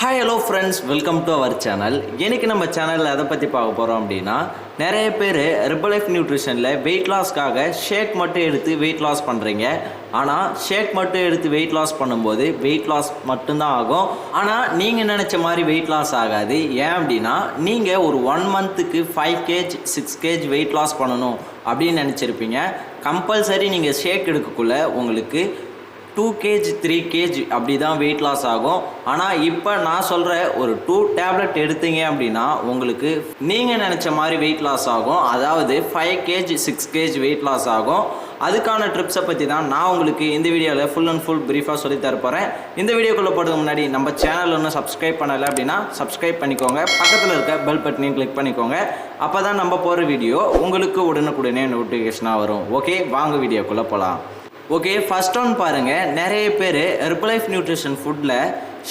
Hi hello friends, welcome to our channel. இன்றைக்கி நம்ம சேனலில் எதை பற்றி பார்க்க போகிறோம் அப்படின்னா, நிறைய பேர் ஹெர்பலைஃப் நியூட்ரிஷனில் வெயிட் லாஸ்க்காக ஷேக் மட்டும் எடுத்து வெயிட் லாஸ் பண்ணுறீங்க. ஆனால் ஷேக் மட்டும் எடுத்து வெயிட் லாஸ் பண்ணும்போது வெயிட் லாஸ் மட்டும்தான் ஆகும். ஆனால் நீங்கள் நினச்ச மாதிரி வெயிட் லாஸ் ஆகாது. ஏன் அப்படின்னா, நீங்கள் ஒரு 1 மந்த்துக்கு 5 kg 6 kg வெயிட் லாஸ் பண்ணணும் அப்படின்னு நினச்சிருப்பீங்க. கம்பல்சரி நீங்கள் ஷேக் எடுக்கக்குள்ள உங்களுக்கு 2 kg 3 kg அப்படி தான் வெயிட் லாஸ் ஆகும். ஆனால் இப்போ நான் சொல்கிற ஒரு 2 டேப்லெட் எடுத்தீங்க அப்படின்னா உங்களுக்கு நீங்கள் நினச்ச மாதிரி வெயிட் லாஸ் ஆகும். அதாவது 5 kg 6 kg வெயிட் லாஸ் ஆகும். அதுக்கான ட்ரிப்ஸை பற்றி தான் நான் உங்களுக்கு இந்த வீடியோவில் ஃபுல் அண்ட் ஃபுல் ப்ரீஃபாக சொல்லி தரப்போகிறேன். இந்த வீடியோக்குள்ளே போகிறதுக்கு முன்னாடி நம்ம சேனல் ஒன்றும் சப்ஸ்கிரைப் பண்ணலை அப்படின்னா சப்ஸ்கிரைப் பண்ணிக்கோங்க. பக்கத்தில் இருக்க பெல் பட்டனையும் கிளிக் பண்ணிக்கோங்க. அப்போ தான் நம்ம போகிற வீடியோ உங்களுக்கு உடனுக்குடனே நோட்டிஃபிகேஷனாக வரும். ஓகே, வாங்க வீடியோக்குள்ளே போகலாம். ஓகே, ஃபர்ஸ்ட் ஒன் பாருங்கள். நிறைய பேர் ஹெர்பலைஃப் நியூட்ரிஷன் ஃபுட்டில்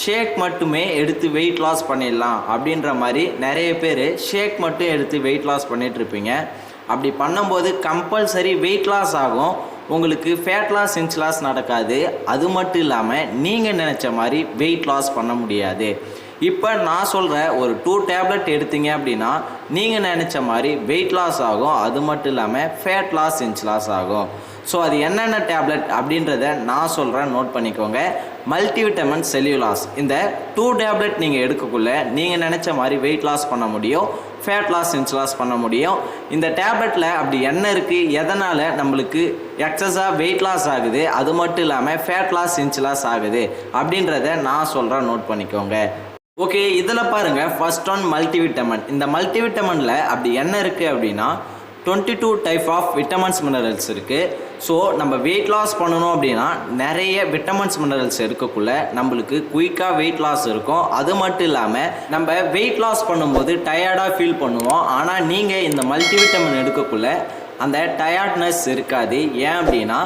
ஷேக் மட்டுமே எடுத்து வெயிட் லாஸ் பண்ணிடலாம் அப்படின்ற மாதிரி நிறைய பேர் ஷேக் மட்டும் எடுத்து வெயிட் லாஸ் பண்ணிகிட்ருப்பீங்க. அப்படி பண்ணும்போது கம்பல்சரி வெயிட் லாஸ் ஆகும். உங்களுக்கு ஃபேட் லாஸ் இன்ச் லாஸ் நடக்காது. அது மட்டும் இல்லாமல் நீங்கள் நினச்ச மாதிரி வெயிட் லாஸ் பண்ண முடியாது. இப்போ நான் சொல்கிற ஒரு 2 டேப்லெட் எடுத்தீங்க அப்படின்னா நீங்கள் நினச்ச மாதிரி வெயிட் லாஸ் ஆகும். அது மட்டும் இல்லாமல் ஃபேட் லாஸ் இன்ச் லாஸ் ஆகும். ஸோ அது என்னென்ன டேப்லெட் அப்படின்றத நான் சொல்கிறேன், நோட் பண்ணிக்கோங்க. Multivitamin cellulase. இந்த 2 டேப்லெட் நீங்கள் எடுக்கக்குள்ள நீங்கள் நினச்ச மாதிரி வெயிட் லாஸ் பண்ண முடியும், ஃபேட் லாஸ் இன்ச் லாஸ் பண்ண முடியும். இந்த டேப்லெட்டில் அப்படி என்ன இருக்குது, எதனால் நம்மளுக்கு எக்ஸஸாக வெயிட் லாஸ் ஆகுது, அது மட்டும் இல்லாமல் ஃபேட் லாஸ் இன்ச் லாஸ் ஆகுது அப்படின்றத நான் சொல்கிறேன், நோட் பண்ணிக்கோங்க. ஓகே, இதில் பாருங்கள். First one multivitamin. இந்த மல்டிவிட்டமினில் அப்படி என்ன இருக்குது அப்படின்னா 22 டைப் ஆஃப் விட்டமின்ஸ் மினரல்ஸ் இருக்குது. ஸோ நம்ம வெயிட் லாஸ் பண்ணணும் அப்படின்னா நிறைய விட்டமின்ஸ் மினரல்ஸ் இருக்கக்குள்ள நம்மளுக்கு குயிக்காக வெயிட் லாஸ் இருக்கும். அது மட்டும் இல்லாமல் நம்ம வெயிட் லாஸ் பண்ணும்போது டயர்டாக ஃபீல் பண்ணுவோம். ஆனால் நீங்கள் இந்த மல்டிவிட்டமின் எடுக்கக்குள்ள அந்த டயர்ட்னஸ் இருக்காது. ஏன் அப்படின்னா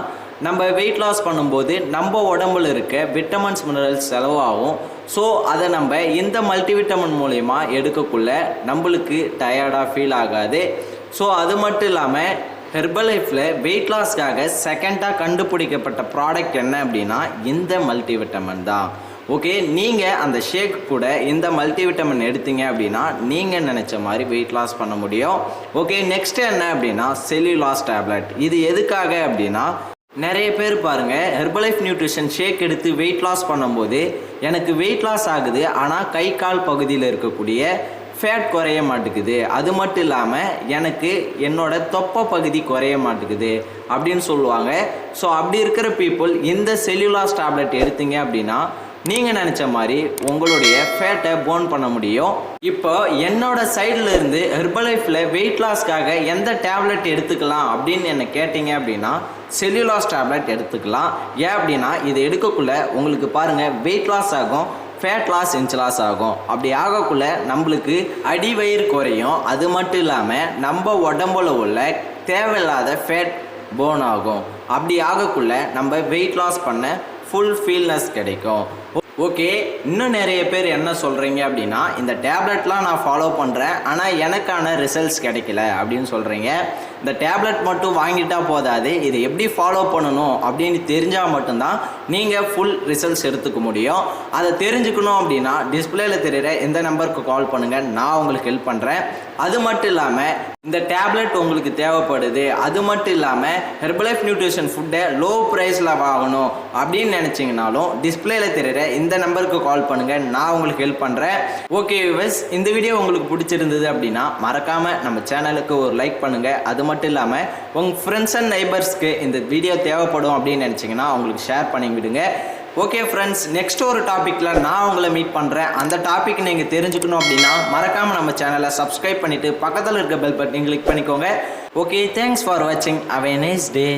நம்ம வெயிட் லாஸ் பண்ணும்போது நம்ம உடம்புல இருக்க விட்டமின்ஸ் மினரல்ஸ் செலவாகும். ஸோ அதை நம்ம இந்த மல்டிவிட்டமின் மூலயமா எடுக்கக்குள்ள நம்மளுக்கு டயர்டாக ஃபீல் ஆகாது. ஸோ அது மட்டும் இல்லாமல் ஹெர்பலைஃப்பில் வெயிட் லாஸ்க்காக செகண்டாக கண்டுபிடிக்கப்பட்ட ப்ராடக்ட் என்ன அப்படின்னா இந்த மல்டிவிட்டமின் தான். ஓகே, நீங்கள் அந்த ஷேக் கூட இந்த மல்டிவிட்டமின் எடுத்தீங்க அப்படின்னா நீங்கள் நினச்ச மாதிரி வெயிட் லாஸ் பண்ண முடியும். ஓகே, நெக்ஸ்ட் என்ன அப்படின்னா செல்லுலாஸ் டேப்லெட். இது எதுக்காக அப்படின்னா நிறைய பேர் பாருங்கள், ஹெர்பலைஃப் நியூட்ரிஷன் ஷேக் எடுத்து வெயிட் லாஸ் பண்ணும்போது எனக்கு வெயிட் லாஸ் ஆகுது, ஆனால் கை கால் பகுதியில் இருக்கக்கூடிய ஃபேட் குறைய மாட்டேங்குது, அது மட்டும் இல்லாமல் எனக்கு என்னோட தொப்பை பகுதி குறைய மாட்டேங்குது அப்படின்னு சொல்லுவாங்க. ஸோ அப்படி இருக்கிற பீப்புள் இந்த செல்லுலாஸ் டேப்லெட் எடுத்தீங்க அப்படின்னா நீங்கள் நினச்ச மாதிரி உங்களுடைய ஃபேட்டை போர்ன் பண்ண முடியும். இப்போ என்னோட சைடில் இருந்து ஹெர்பலைஃப்பில் வெயிட் லாஸ்க்காக எந்த டேப்லெட் எடுத்துக்கலாம் அப்படின்னு என்ன கேட்டிங்க அப்படின்னா செல்லுலாஸ் டேப்லெட் எடுத்துக்கலாம். ஏன் அப்படின்னா இது எடுக்கக்குள்ள உங்களுக்கு பாருங்கள் வெயிட் லாஸ் ஆகும், ஃபேட் லாஸ் இன்ச் லாஸ் ஆகும். அப்படி ஆகக்குள்ள நம்மளுக்கு அடிவயிறு குறையும். அது மட்டும் இல்லாமல் நம்ம உடம்புல உள்ள தேவையில்லாத ஃபேட் போர்ன் ஆகும். அப்படி ஆகக்குள்ள நம்ம வெயிட் லாஸ் பண்ண ஃபுல் ஃபீல்னஸ் கிடைக்கும். ஓகே, இன்னும் நிறைய பேர் என்ன சொல்கிறீங்க அப்படின்னா இந்த டேப்லெட்லாம் நான் ஃபாலோ பண்ணுறேன், ஆனால் எனக்கான ரிசல்ட்ஸ் கிடைக்கல அப்படின்னு சொல்கிறீங்க. இந்த டேப்லெட் மட்டும் வாங்கிட்டா போதாது, இதை எப்படி ஃபாலோ பண்ணணும் அப்படின்னு தெரிஞ்சால் மட்டும்தான் நீங்கள் ஃபுல் ரிசல்ட்ஸ் எடுத்துக்க முடியும். அதை தெரிஞ்சுக்கணும் அப்படின்னா டிஸ்பிளேயில் தெரிகிற எந்த நம்பருக்கு கால் பண்ணுங்கள், நான் உங்களுக்கு ஹெல்ப் பண்ணுறேன். அது மட்டும் இல்லாமல் இந்த டேப்லெட் உங்களுக்கு தேவைப்படுது, அது மட்டும் இல்லாமல் ஹெர்பலைஃப் நியூட்ரிஷன் ஃபுட்டை லோ ப்ரைஸில் வாங்கணும் அப்படின்னு நினச்சிங்கனாலும் டிஸ்பிளேயில் தெரிகிற இந்த நம்பருக்கு கால் பண்ணுங்கள், நான் உங்களுக்கு ஹெல்ப் பண்ணுறேன். ஓகே வியூவர்ஸ், இந்த வீடியோ உங்களுக்கு பிடிச்சிருந்தது அப்படின்னா மறக்காமல் நம்ம சேனலுக்கு ஒரு லைக் பண்ணுங்கள். அது மட்டும் இல்லாமல் உங்கள் ஃப்ரெண்ட்ஸ் அண்ட் நெய்பர்ஸ்க்கு இந்த வீடியோ தேவைப்படும் அப்படின்னு நினச்சிங்கன்னா அவங்களுக்கு ஷேர் பண்ணி விடுங்க. ஓகே ஃப்ரெண்ட்ஸ், நெக்ஸ்ட் ஒரு டாப்பிக்கில் நான் உங்களை மீட் பண்ணுறேன். அந்த டாபிக் நீங்கள் தெரிஞ்சுக்கணும் அப்படின்னா மறக்காமல் நம்ம சேனலை சப்ஸ்கிரைப் பண்ணிவிட்டு பக்கத்தில் இருக்க பெல் பட்டன் கிளிக் பண்ணிக்கோங்க. ஓகே, தேங்க்ஸ் ஃபார் வாட்சிங். Have a nice day.